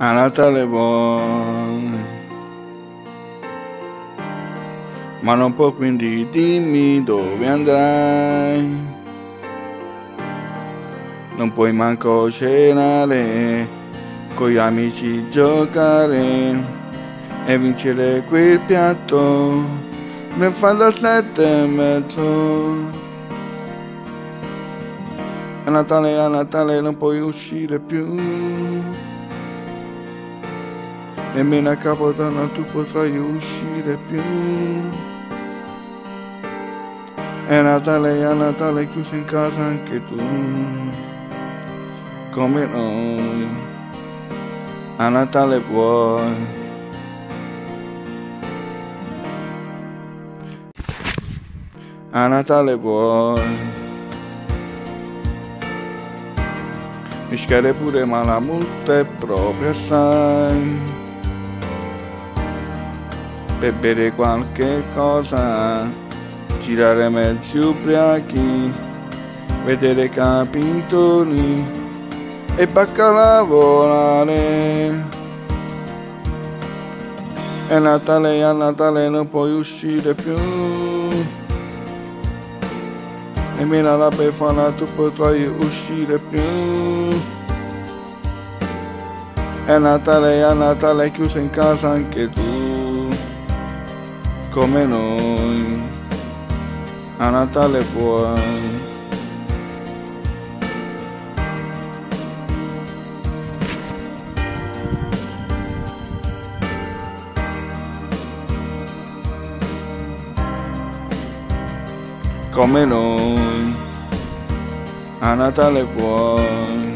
A Natale vuoi, ma non può, quindi dimmi dove andrai. Non puoi manco cenare, con gli amici giocare e vincere quel piatto nel fantasette e mezzo. A Natale non puoi uscire più, nemmeno a Capodanno tu potrai uscire più. È Natale chiuso in casa anche tu, come noi. A Natale vuoi, a Natale vuoi mischiare pure, ma la multa è proprio assai. Per bere qualche cosa, girare mezzi ubriachi, vedere capitoli e baccalà volare. È Natale e a Natale non puoi uscire più, nemmeno alla Befana tu potrai uscire più. È Natale e a Natale chiuso in casa anche tu, come noi. A Natale vuoi, come noi. A Natale vuoi.